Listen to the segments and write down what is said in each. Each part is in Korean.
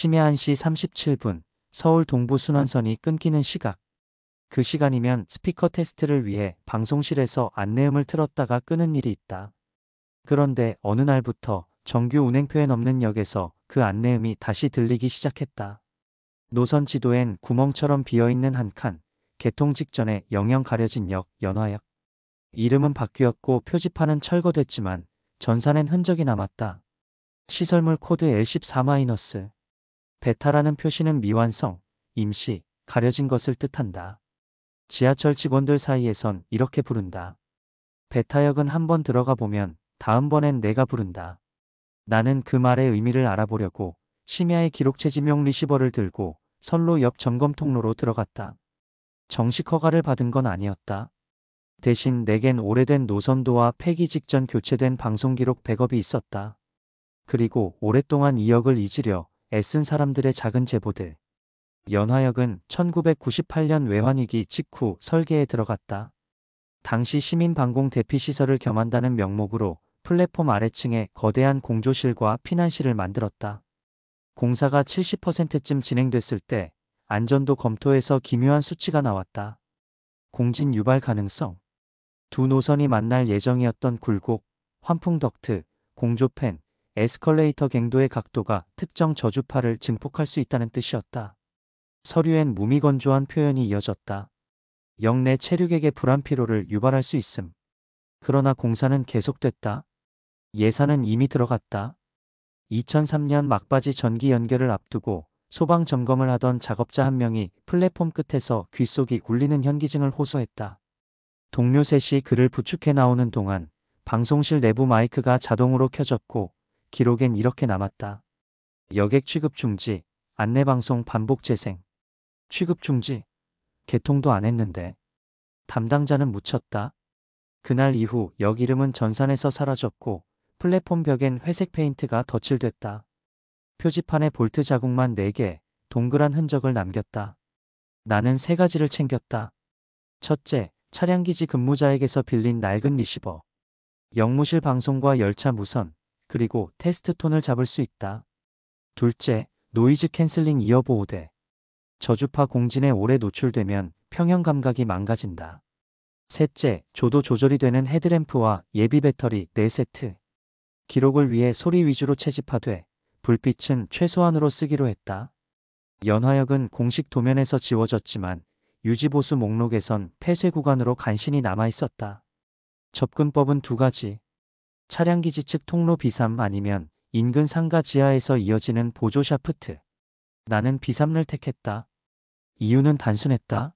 심야 1시 37분, 서울 동부순환선이 끊기는 시각. 그 시간이면 스피커 테스트를 위해 방송실에서 안내음을 틀었다가 끄는 일이 있다. 그런데 어느 날부터 정규 운행표에 없는 역에서 그 안내음이 다시 들리기 시작했다. 노선 지도엔 구멍처럼 비어있는 한 칸, 개통 직전에 영영 가려진 역, 연화역. 이름은 바뀌었고 표지판은 철거됐지만 전산엔 흔적이 남았다. 시설물 코드 L14-. 베타라는 표시는 미완성, 임시, 가려진 것을 뜻한다. 지하철 직원들 사이에선 이렇게 부른다. 베타역은 한번 들어가 보면 다음번엔 내가 부른다. 나는 그 말의 의미를 알아보려고 심야의 기록 채집용 리시버를 들고 선로 옆 점검 통로로 들어갔다. 정식 허가를 받은 건 아니었다. 대신 내겐 오래된 노선도와 폐기 직전 교체된 방송 기록 백업이 있었다. 그리고 오랫동안 이 역을 잊으려 애쓴 사람들의 작은 제보들. 연화역은 1998년 외환위기 직후 설계에 들어갔다. 당시 시민방공 대피시설을 겸한다는 명목으로 플랫폼 아래층에 거대한 공조실과 피난실을 만들었다. 공사가 70%쯤 진행됐을 때 안전도 검토해서 기묘한 수치가 나왔다. 공진 유발 가능성. 두 노선이 만날 예정이었던 굴곡, 환풍 덕트, 공조팬, 에스컬레이터 갱도의 각도가 특정 저주파를 증폭할 수 있다는 뜻이었다. 서류엔 무미건조한 표현이 이어졌다. 역내 체류객의 불안피로를 유발할 수 있음. 그러나 공사는 계속됐다. 예산은 이미 들어갔다. 2003년 막바지 전기 연결을 앞두고 소방 점검을 하던 작업자 한 명이 플랫폼 끝에서 귓속이 울리는 현기증을 호소했다. 동료 셋이 그를 부축해 나오는 동안 방송실 내부 마이크가 자동으로 켜졌고 기록엔 이렇게 남았다. 여객 취급 중지, 안내방송 반복 재생. 취급 중지. 개통도 안 했는데. 담당자는 묻혔다. 그날 이후 역 이름은 전산에서 사라졌고 플랫폼 벽엔 회색 페인트가 덧칠됐다. 표지판에 볼트 자국만 4개, 동그란 흔적을 남겼다. 나는 3가지를 챙겼다. 첫째, 차량기지 근무자에게서 빌린 낡은 리시버. 역무실 방송과 열차 무선, 그리고 테스트 톤을 잡을 수 있다. 둘째, 노이즈 캔슬링 이어 보호대. 저주파 공진에 오래 노출되면 평형 감각이 망가진다. 셋째, 조도 조절이 되는 헤드램프와 예비 배터리 4세트. 기록을 위해 소리 위주로 채집하되 불빛은 최소한으로 쓰기로 했다. 연화역은 공식 도면에서 지워졌지만 유지보수 목록에선 폐쇄 구간으로 간신히 남아있었다. 접근법은 2가지. 차량기지 측 통로 B3 아니면 인근 상가 지하에서 이어지는 보조 샤프트. 나는 B3를 택했다. 이유는 단순했다.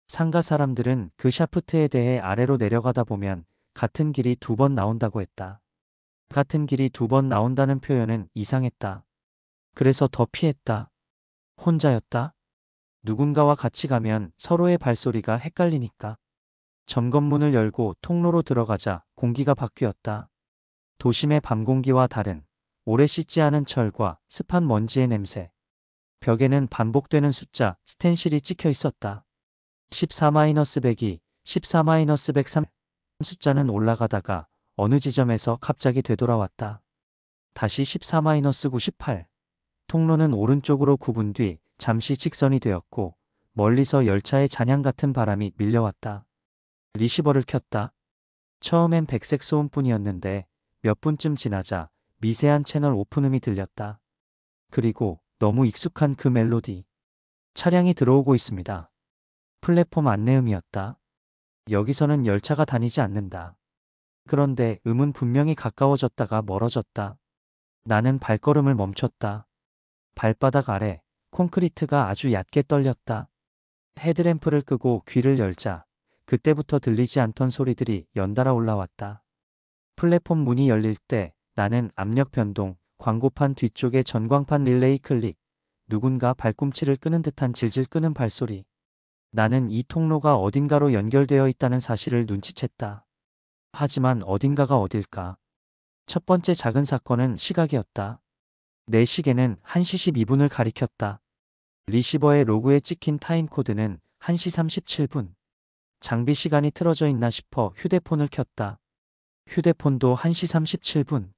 상가 사람들은 그 샤프트에 대해 아래로 내려가다 보면 같은 길이 2번 나온다고 했다. 같은 길이 2번 나온다는 표현은 이상했다. 그래서 더 피했다. 혼자였다. 누군가와 같이 가면 서로의 발소리가 헷갈리니까. 점검문을 열고 통로로 들어가자 공기가 바뀌었다. 도심의 밤 공기와 다른 오래 씻지 않은 철과 습한 먼지의 냄새. 벽에는 반복되는 숫자 스텐실이 찍혀 있었다. 14-102, 14-103. 숫자는 올라가다가 어느 지점에서 갑자기 되돌아왔다. 다시 14-98. 통로는 오른쪽으로 굽은 뒤 잠시 직선이 되었고 멀리서 열차의 잔향 같은 바람이 밀려왔다. 리시버를 켰다. 처음엔 백색 소음뿐이었는데 몇 분쯤 지나자 미세한 채널 오픈음이 들렸다. 그리고 너무 익숙한 그 멜로디. 차량이 들어오고 있습니다. 플랫폼 안내음이었다. 여기서는 열차가 다니지 않는다. 그런데 음은 분명히 가까워졌다가 멀어졌다. 나는 발걸음을 멈췄다. 발바닥 아래 콘크리트가 아주 얕게 떨렸다. 헤드램프를 끄고 귀를 열자 그때부터 들리지 않던 소리들이 연달아 올라왔다. 플랫폼 문이 열릴 때 나는 압력 변동, 광고판 뒤쪽의 전광판 릴레이 클릭, 누군가 발꿈치를 끄는 듯한 질질 끄는 발소리. 나는 이 통로가 어딘가로 연결되어 있다는 사실을 눈치챘다. 하지만 어딘가가 어딜까? 첫 번째 작은 사건은 시각이었다. 내 시계는 1시 12분을 가리켰다. 리시버의 로그에 찍힌 타임코드는 1시 37분. 장비 시간이 틀어져 있나 싶어 휴대폰을 켰다. 휴대폰도 1시 37분.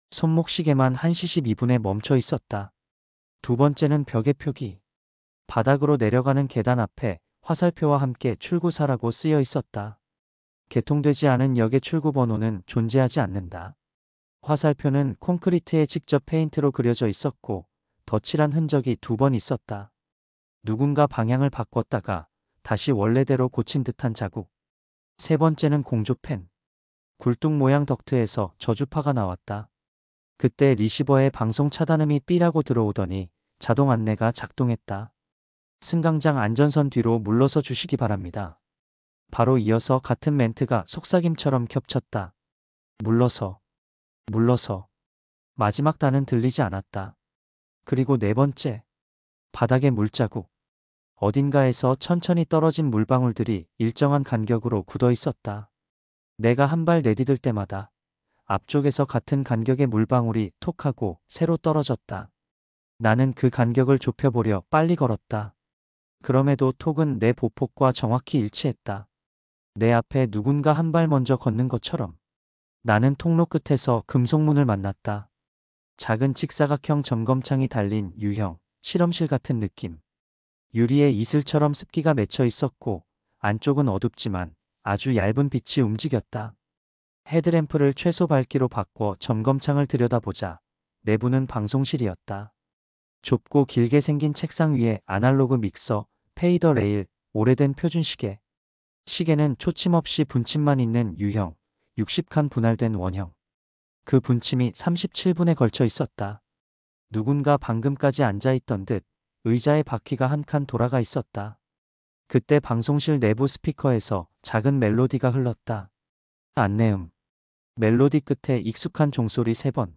손목 시계만 1시 12분에 멈춰 있었다. 두 번째는 벽의 표기. 바닥으로 내려가는 계단 앞에 화살표와 함께 출구사라고 쓰여 있었다. 개통되지 않은 역의 출구 번호는 존재하지 않는다. 화살표는 콘크리트에 직접 페인트로 그려져 있었고 덧칠한 흔적이 두 번 있었다. 누군가 방향을 바꿨다가 다시 원래대로 고친 듯한 자국. 세 번째는 공조팬. 굴뚝 모양 덕트에서 저주파가 나왔다. 그때 리시버의 방송 차단음이 삐라고 들어오더니 자동 안내가 작동했다. 승강장 안전선 뒤로 물러서 주시기 바랍니다. 바로 이어서 같은 멘트가 속삭임처럼 겹쳤다. 물러서. 물러서. 마지막 단은 들리지 않았다. 그리고 네 번째. 바닥에 물자국. 어딘가에서 천천히 떨어진 물방울들이 일정한 간격으로 굳어 있었다. 내가 한 발 내디딜 때마다 앞쪽에서 같은 간격의 물방울이 톡하고 새로 떨어졌다. 나는 그 간격을 좁혀보려 빨리 걸었다. 그럼에도 톡은 내 보폭과 정확히 일치했다. 내 앞에 누군가 한 발 먼저 걷는 것처럼. 나는 통로 끝에서 금속문을 만났다. 작은 직사각형 점검창이 달린 유형, 실험실 같은 느낌. 유리에 이슬처럼 습기가 맺혀 있었고 안쪽은 어둡지만 아주 얇은 빛이 움직였다. 헤드램프를 최소 밝기로 바꿔 점검창을 들여다보자 내부는 방송실이었다. 좁고 길게 생긴 책상 위에 아날로그 믹서, 페이더 레일, 오래된 표준시계. 시계는 초침 없이 분침만 있는 유형, 60칸 분할된 원형. 그 분침이 37분에 걸쳐 있었다. 누군가 방금까지 앉아있던 듯 의자의 바퀴가 한 칸 돌아가 있었다. 그때 방송실 내부 스피커에서 작은 멜로디가 흘렀다. 안내음. 멜로디 끝에 익숙한 종소리 3번.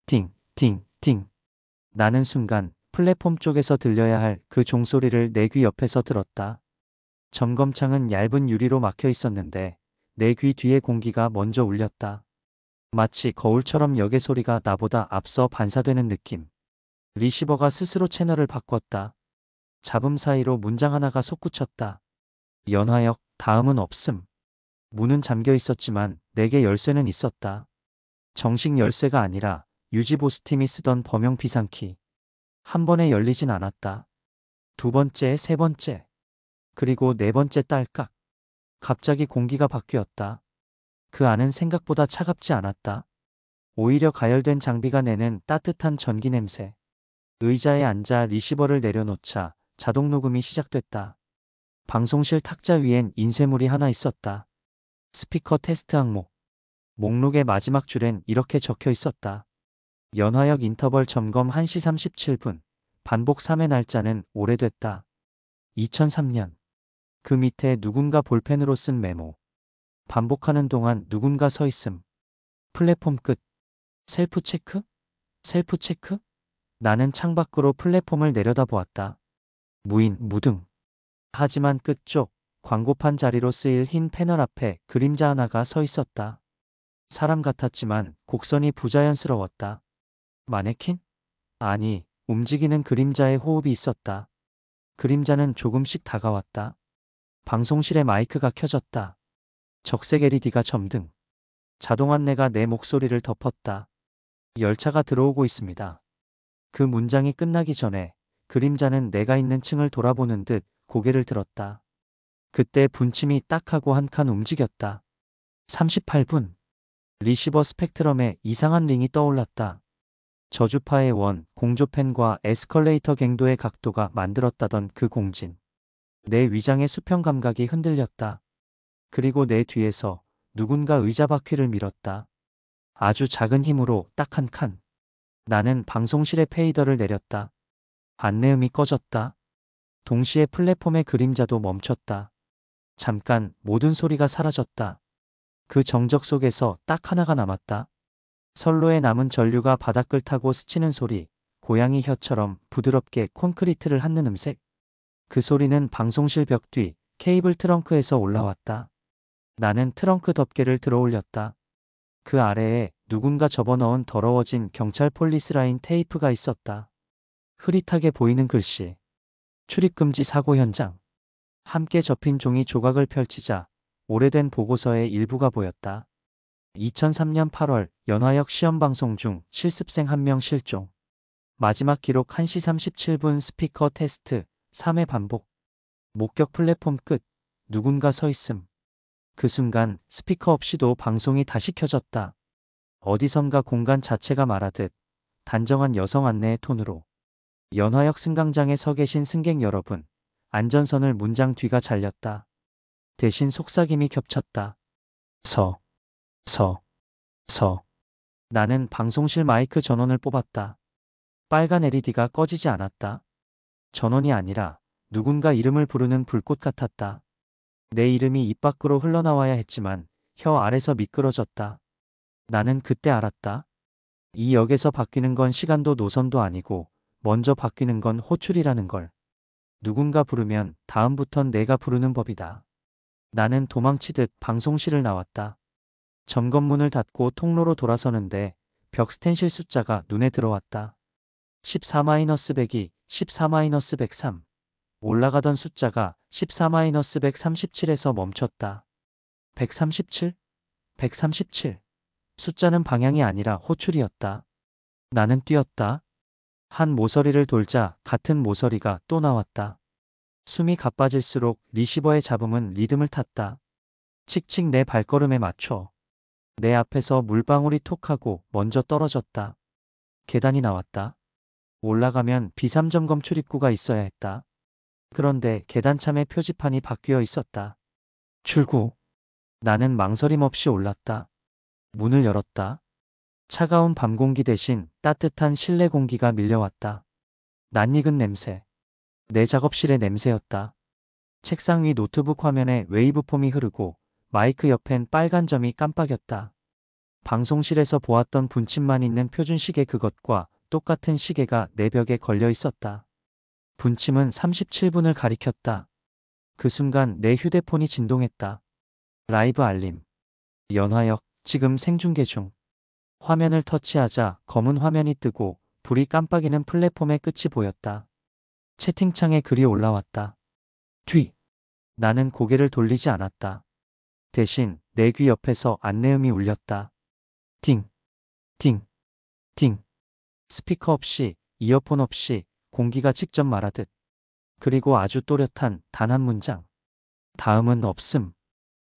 팅, 팅, 팅. 나는 순간 플랫폼 쪽에서 들려야 할 그 종소리를 내 귀 옆에서 들었다. 점검창은 얇은 유리로 막혀 있었는데 내 귀 뒤에 공기가 먼저 울렸다. 마치 거울처럼 역의 소리가 나보다 앞서 반사되는 느낌. 리시버가 스스로 채널을 바꿨다. 잡음 사이로 문장 하나가 솟구쳤다. 연화역, 다음은 없음. 문은 잠겨 있었지만 내게 열쇠는 있었다. 정식 열쇠가 아니라 유지보수팀이 쓰던 범용 비상키. 한 번에 열리진 않았다. 두 번째, 세 번째. 그리고 네 번째 딸깍. 갑자기 공기가 바뀌었다. 그 안은 생각보다 차갑지 않았다. 오히려 가열된 장비가 내는 따뜻한 전기 냄새. 의자에 앉아 리시버를 내려놓자 자동 녹음이 시작됐다. 방송실 탁자 위엔 인쇄물이 하나 있었다. 스피커 테스트 항목. 목록의 마지막 줄엔 이렇게 적혀 있었다. 연화역 인터벌 점검 1시 37분. 반복 3회 날짜는 오래됐다. 2003년. 그 밑에 누군가 볼펜으로 쓴 메모. 반복하는 동안 누군가 서 있음. 플랫폼 끝. 셀프 체크? 셀프 체크? 나는 창밖으로 플랫폼을 내려다보았다. 무인, 무등. 하지만 끝쪽, 광고판 자리로 쓰일 흰 패널 앞에 그림자 하나가 서 있었다. 사람 같았지만 곡선이 부자연스러웠다. 마네킹? 아니, 움직이는 그림자의 호흡이 있었다. 그림자는 조금씩 다가왔다. 방송실의 마이크가 켜졌다. 적색 LED가 점등. 자동 안내가 내 목소리를 덮었다. 열차가 들어오고 있습니다. 그 문장이 끝나기 전에 그림자는 내가 있는 층을 돌아보는 듯 고개를 들었다. 그때 분침이 딱 하고 한 칸 움직였다. 38분. 리시버 스펙트럼에 이상한 링이 떠올랐다. 저주파의 원, 공조펜과 에스컬레이터 갱도의 각도가 만들었다던 그 공진. 내 위장의 수평 감각이 흔들렸다. 그리고 내 뒤에서 누군가 의자 바퀴를 밀었다. 아주 작은 힘으로 딱 한 칸. 나는 방송실의 페이더를 내렸다. 안내음이 꺼졌다. 동시에 플랫폼의 그림자도 멈췄다. 잠깐 모든 소리가 사라졌다. 그 정적 속에서 딱 하나가 남았다. 선로에 남은 전류가 바닥을 타고 스치는 소리, 고양이 혀처럼 부드럽게 콘크리트를 핥는 음색. 그 소리는 방송실 벽 뒤 케이블 트렁크에서 올라왔다. 나는 트렁크 덮개를 들어올렸다. 그 아래에 누군가 접어넣은 더러워진 경찰 폴리스라인 테이프가 있었다. 흐릿하게 보이는 글씨. 출입금지 사고 현장. 함께 접힌 종이 조각을 펼치자 오래된 보고서의 일부가 보였다. 2003년 8월 연화역 시험방송 중 실습생 1명 실종. 마지막 기록 1시 37분 스피커 테스트 3회 반복. 목격 플랫폼 끝. 누군가 서 있음. 그 순간 스피커 없이도 방송이 다시 켜졌다. 어디선가 공간 자체가 말하듯 단정한 여성 안내의 톤으로. 연화역 승강장에 서 계신 승객 여러분. 안전선을 문장 뒤가 잘렸다. 대신 속삭임이 겹쳤다. 서, 서, 서. 나는 방송실 마이크 전원을 뽑았다. 빨간 LED가 꺼지지 않았다. 전원이 아니라 누군가 이름을 부르는 불꽃 같았다. 내 이름이 입 밖으로 흘러나와야 했지만 혀 아래서 미끄러졌다. 나는 그때 알았다. 이 역에서 바뀌는 건 시간도 노선도 아니고 먼저 바뀌는 건 호출이라는 걸. 누군가 부르면 다음부턴 내가 부르는 법이다. 나는 도망치듯 방송실을 나왔다. 점검문을 닫고 통로로 돌아서는데 벽 스텐실 숫자가 눈에 들어왔다. 14-102, 14-103. 올라가던 숫자가 14-137에서 멈췄다. 137? 137. 숫자는 방향이 아니라 호출이었다. 나는 뛰었다. 한 모서리를 돌자 같은 모서리가 또 나왔다. 숨이 가빠질수록 리시버의 잡음은 리듬을 탔다. 칙칙 내 발걸음에 맞춰. 내 앞에서 물방울이 톡하고 먼저 떨어졌다. 계단이 나왔다. 올라가면 비삼점검 출입구가 있어야 했다. 그런데 계단참의 표지판이 바뀌어 있었다. 출구. 나는 망설임 없이 올랐다. 문을 열었다. 차가운 밤 공기 대신 따뜻한 실내 공기가 밀려왔다. 낯익은 냄새. 내 작업실의 냄새였다. 책상 위 노트북 화면에 웨이브폼이 흐르고 마이크 옆엔 빨간 점이 깜빡였다. 방송실에서 보았던 분침만 있는 표준 시계 그것과 똑같은 시계가 내 벽에 걸려 있었다. 분침은 37분을 가리켰다. 그 순간 내 휴대폰이 진동했다. 라이브 알림. 연화역, 지금 생중계 중. 화면을 터치하자 검은 화면이 뜨고 불이 깜빡이는 플랫폼의 끝이 보였다. 채팅창에 글이 올라왔다. 뒤. 나는 고개를 돌리지 않았다. 대신 내 귀 옆에서 안내음이 울렸다. 팅, 팅, 팅. 스피커 없이, 이어폰 없이 공기가 직접 말하듯. 그리고 아주 또렷한 단 한 문장. 다음은 없음.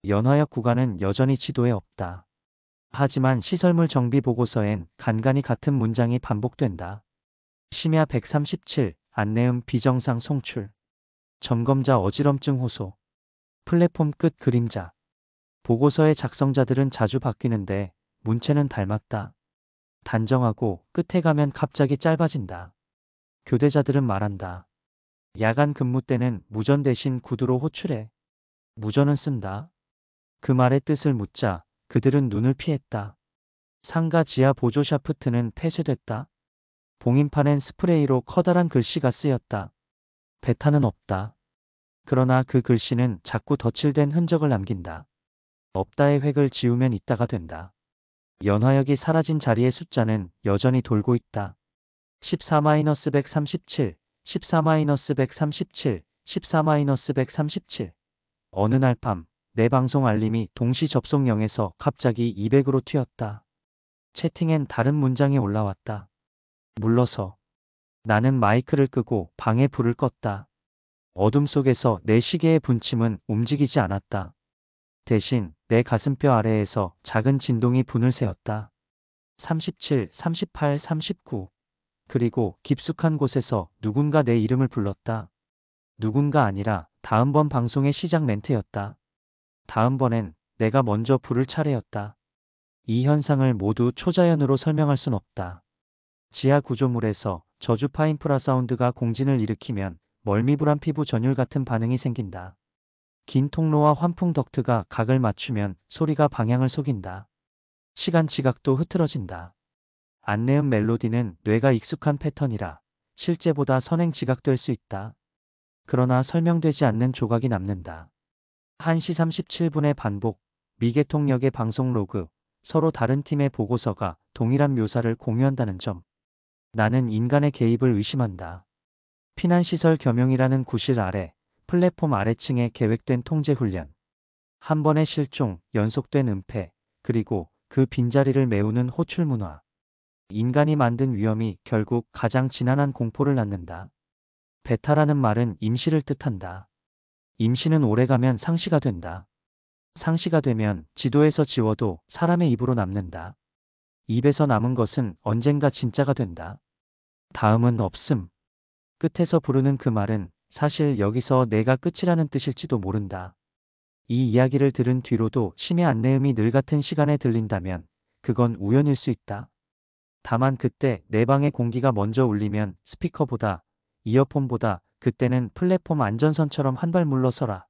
연화역 구간은 여전히 지도에 없다. 하지만 시설물 정비 보고서엔 간간히 같은 문장이 반복된다. 심야 137, 안내음 비정상 송출. 점검자 어지럼증 호소. 플랫폼 끝 그림자. 보고서의 작성자들은 자주 바뀌는데 문체는 닮았다. 단정하고 끝에 가면 갑자기 짧아진다. 교대자들은 말한다. 야간 근무 때는 무전 대신 구두로 호출해. 무전은 쓴다. 그 말의 뜻을 묻자 그들은 눈을 피했다. 상가 지하 보조 샤프트는 폐쇄됐다. 봉인판엔 스프레이로 커다란 글씨가 쓰였다. 배타는 없다. 그러나 그 글씨는 자꾸 덧칠된 흔적을 남긴다. 없다의 획을 지우면 있다가 된다. 연화역이 사라진 자리의 숫자는 여전히 돌고 있다. 14-137, 14-137, 14-137. 어느 날 밤, 내 방송 알림이 동시 접속령에서 갑자기 200으로 튀었다. 채팅엔 다른 문장이 올라왔다. 물러서. 나는 마이크를 끄고 방에 불을 껐다. 어둠 속에서 내 시계의 분침은 움직이지 않았다. 대신 내 가슴뼈 아래에서 작은 진동이 분을 세웠다. 37, 38, 39. 그리고 깊숙한 곳에서 누군가 내 이름을 불렀다. 누군가 아니라 다음번 방송의 시작 멘트였다. 다음번엔 내가 먼저 부를 차례였다. 이 현상을 모두 초자연으로 설명할 순 없다. 지하 구조물에서 저주 파인프라 사운드가 공진을 일으키면 멀미불안 피부 전율 같은 반응이 생긴다. 긴 통로와 환풍 덕트가 각을 맞추면 소리가 방향을 속인다. 시간 지각도 흐트러진다. 안내음 멜로디는 뇌가 익숙한 패턴이라 실제보다 선행 지각될 수 있다. 그러나 설명되지 않는 조각이 남는다. 1시 37분의 반복, 미개통역의 방송 로그, 서로 다른 팀의 보고서가 동일한 묘사를 공유한다는 점. 나는 인간의 개입을 의심한다. 피난시설 겸용이라는 구실 아래, 플랫폼 아래층에 계획된 통제훈련. 한 번의 실종, 연속된 은폐, 그리고 그 빈자리를 메우는 호출문화. 인간이 만든 위험이 결국 가장 지난한 공포를 낳는다. 배타라는 말은 임시를 뜻한다. 임시는 오래가면 상시가 된다. 상시가 되면 지도에서 지워도 사람의 입으로 남는다. 입에서 남은 것은 언젠가 진짜가 된다. 다음은 없음. 끝에서 부르는 그 말은 사실 여기서 내가 끝이라는 뜻일지도 모른다. 이 이야기를 들은 뒤로도 심야 안내음이 늘 같은 시간에 들린다면 그건 우연일 수 있다. 다만 그때 내 방의 공기가 먼저 울리면 스피커보다, 이어폰보다 그때는 플랫폼 안전선처럼 한 발 물러서라.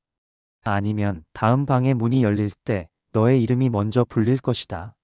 아니면 다음 방의 문이 열릴 때 너의 이름이 먼저 불릴 것이다.